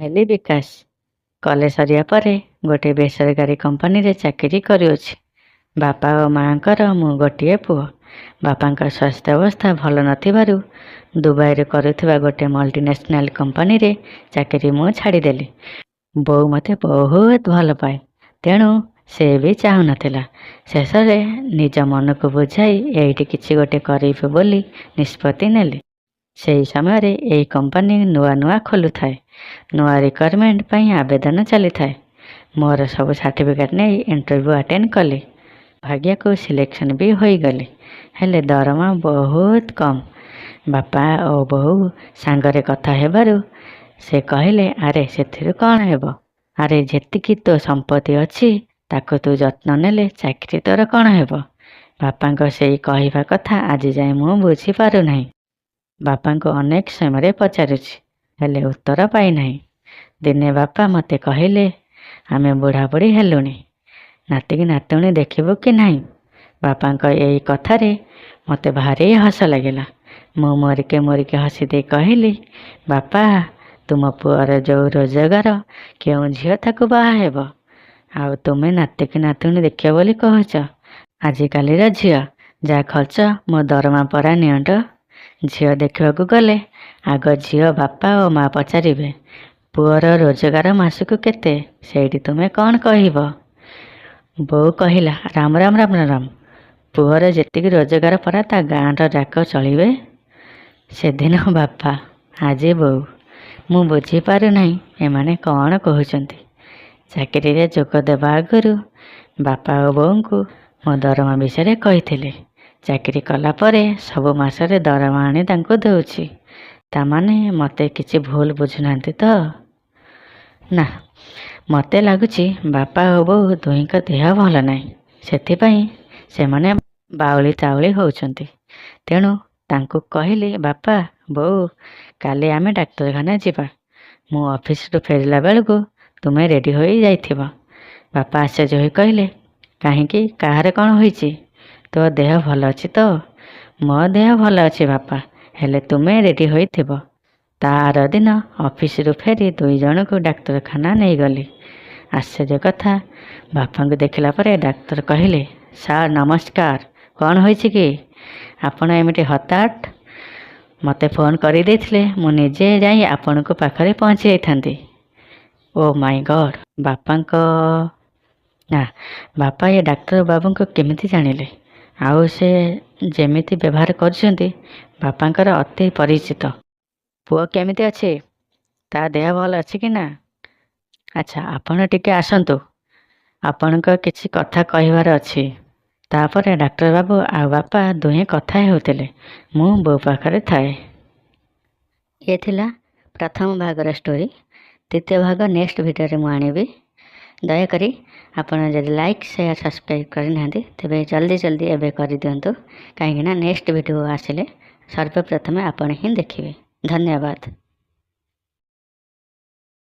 ହେଲି ବିକାଶ। କଲେଜ ସରିବା ପରେ ଗୋଟିଏ ବେସରକାରୀ କମ୍ପାନୀରେ ଚାକିରି କରୁଅଛି। ବାପା ଓ ମାଆଙ୍କର ମୁଁ ଗୋଟିଏ ପୁଅ। ବାପାଙ୍କ ସ୍ୱାସ୍ଥ୍ୟ ଅବସ୍ଥା ଭଲ ନଥିବାରୁ ଦୁବାଇରେ କରୁଥିବା ଗୋଟିଏ ମଲ୍ଟିନ୍ୟାସନାଲ କମ୍ପାନୀରେ ଚାକିରି ମୁଁ ଛାଡ଼ିଦେଲି। ବୋଉ ମୋତେ ବହୁତ ଭଲ ପାଏ, ତେଣୁ ସେ ବି ଚାହୁଁନଥିଲା। ଶେଷରେ ନିଜ ମନକୁ ବୁଝାଇ ଏଇଠି କିଛି ଗୋଟେ କରିବି ବୋଲି ନିଷ୍ପତ୍ତି ନେଲି। ସେହି ସମୟରେ ଏହି କମ୍ପାନୀ ନୂଆ ନୂଆ ଖୋଲୁଥାଏ। ନୂଆ ରିକ୍ୱାରମେଣ୍ଟ ପାଇଁ ଆବେଦନ ଚାଲିଥାଏ। ମୋର ସବୁ ସାର୍ଟିଫିକେଟ୍ ନେଇ ଇଣ୍ଟରଭ୍ୟୁ ଆଟେଣ୍ଡ କଲି। ଭାଗ୍ୟକୁ ସିଲେକ୍ସନ୍ ବି ହୋଇଗଲି, ହେଲେ ଦରମା ବହୁତ କମ୍। ବାପା ଓ ବୋଉ ସାଙ୍ଗରେ କଥା ହେବାରୁ ସେ କହିଲେ, ଆରେ ସେଥିରୁ କ'ଣ ହେବ? ଆରେ ଯେତିକି ତୋ ସମ୍ପତ୍ତି ଅଛି ତାକୁ ତୁ ଯତ୍ନ ନେଲେ ଚାକିରି ତୋର କ'ଣ ହେବ? ବାପାଙ୍କ ସେଇ କହିବା କଥା ଆଜି ଯାଏ ମୁଁ ବୁଝିପାରୁନାହିଁ। ବାପାଙ୍କୁ ଅନେକ ସମୟରେ ପଚାରୁଛି, ହେଲେ ଉତ୍ତର ପାଇନାହିଁ। ଦିନେ ବାପା ମୋତେ କହିଲେ, ଆମେ ବୁଢ଼ାବୁଢ଼ୀ ହେଲୁଣି, ନାତିକି ନାତୁଣୀ ଦେଖିବୁ କି ନାହିଁ? ବାପାଙ୍କ ଏଇ କଥାରେ ମୋତେ ଭାରି ହସ ଲାଗିଲା। ମୁଁ ମୋରିକେ ହସି ଦେଇ କହିଲି, ବାପା, ତୁମ ପୁଅର ଯେଉଁ ରୋଜଗାର, କେଉଁ ଝିଅ ତାକୁ ବାହା ହେବ? ଆଉ ତୁମେ ନାତିକି ନାତୁଣୀ ଦେଖିବ ବୋଲି କହୁଛ? ଆଜିକାଲିର ଝିଅ ଯାହା ଖର୍ଚ୍ଚ ମୋ ଦରମା ପରା ନିଅଣ୍ଟ। ଝିଅ ଦେଖିବାକୁ ଗଲେ ଆଗ ଝିଅ ବାପା ଓ ମା ପଚାରିବେ, ପୁଅର ରୋଜଗାର ମାସକୁ କେତେ? ସେଇଠି ତୁମେ କ'ଣ କହିବ? ବୋଉ କହିଲା, ରାମ ରାମ ରାମ ରାମ, ପୁଅର ଯେତିକି ରୋଜଗାର ପରା ତା ଗାଁର ଯାକ ଚଳିବେ। ସେଦିନ ବାପା, ଆଜି ବୋଉ। ମୁଁ ବୁଝିପାରୁନାହିଁ ଏମାନେ କ'ଣ କହୁଛନ୍ତି। ଚାକିରିରେ ଯୋଗ ଦେବା ଆଗରୁ ବାପା ଓ ବୋଉଙ୍କୁ ମୋ ଦରମା ବିଷୟରେ କହିଥିଲି। ଚାକିରି କଲା ପରେ ସବୁ ମାସରେ ଦରମା ଆଣି ତାଙ୍କୁ ଦେଉଛି। ତାମାନେ ମୋତେ କିଛି ଭୁଲ ବୁଝୁନାହାନ୍ତି ତ? ନା, ମୋତେ ଲାଗୁଛି ବାପା ଓ ବୋଉ ଦୁହିଁଙ୍କ ଦେହ ଭଲ ନାହିଁ, ସେଥିପାଇଁ ସେମାନେ ବାଉଳି ଚାଉଳି ହେଉଛନ୍ତି। ତେଣୁ ତାଙ୍କୁ କହିଲି, ବାପା, ବୋଉ, କାଲି ଆମେ ଡାକ୍ତରଖାନା ଯିବା। ମୁଁ ଅଫିସରୁ ଫେରିଲା ବେଳକୁ ତୁମେ ରେଡ଼ି ହୋଇ ଯାଇଥିବ। ବାପା ଆଶ୍ଚର୍ଯ୍ୟ ହୋଇ କହିଲେ, କାହିଁକି, କାହାର କ'ଣ ହୋଇଛି? ତୋ ଦେହ ଭଲ ଅଛି ତ? ମୋ ଦେହ ଭଲ ଅଛି ବାପା, ହେଲେ ତୁମେ ରେଡ଼ି ହୋଇଥିବ। ତା ଆର ଦିନ ଅଫିସରୁ ଫେରି ଦୁଇ ଜଣଙ୍କୁ ଡାକ୍ତରଖାନା ନେଇଗଲି। ଆଶ୍ଚର୍ଯ୍ୟ କଥା, ବାପାଙ୍କୁ ଦେଖିଲା ପରେ ଡାକ୍ତର କହିଲେ, ସାର୍ ନମସ୍କାର, କ'ଣ ହୋଇଛି କି? ଆପଣ ଏମିତି ହଠାତ୍ ମୋତେ ଫୋନ୍ କରିଦେଇଥିଲେ ମୁଁ ନିଜେ ଯାଇ ଆପଣଙ୍କ ପାଖରେ ପହଞ୍ଚି ଯାଇଥାନ୍ତି। ଓ ମାଇ ଗଡ୍, ବାପା ଏ ଡାକ୍ତର ବାବୁଙ୍କୁ କେମିତି ଜାଣିଲେ? ଆଉ ସେ ଯେମିତି ବ୍ୟବହାର କରୁଛନ୍ତି ବାପାଙ୍କର ଅତି ପରିଚିତ। ପୁଅ କେମିତି ଅଛି? ତା ଦେହ ଭଲ ଅଛି କି ନା? ଆଚ୍ଛା, ଆପଣ ଟିକେ ଆସନ୍ତୁ, ଆପଣଙ୍କ କିଛି କଥା କହିବାର ଅଛି। ତାପରେ ଡାକ୍ତର ବାବୁ ଆଉ ବାପା ଦୁହେଁ କଥା ହେଉଥିଲେ। ମୁଁ ବୋଉ ପାଖରେ ଥାଏ। ଇଏ ଥିଲା ପ୍ରଥମ ଭାଗର ଷ୍ଟୋରି। ଦ୍ୱିତୀୟ ଭାଗ ନେକ୍ସଟ ଭିଡ଼ିଓରେ ମୁଁ ଆଣିବି। ଦୟାକରି ଆପଣ ଯଦି ଲାଇକ୍, ସେୟାର, ସବସ୍କ୍ରାଇବ୍ କରିନାହାନ୍ତି ତେବେ ଜଲ୍ଦି ଏବେ କରିଦିଅନ୍ତୁ, କାହିଁକିନା ନେକ୍ସଟ ଭିଡ଼ିଓ ଆସିଲେ ସର୍ବପ୍ରଥମେ ଆପଣ ହିଁ ଦେଖିବେ। ଧନ୍ୟବାଦ।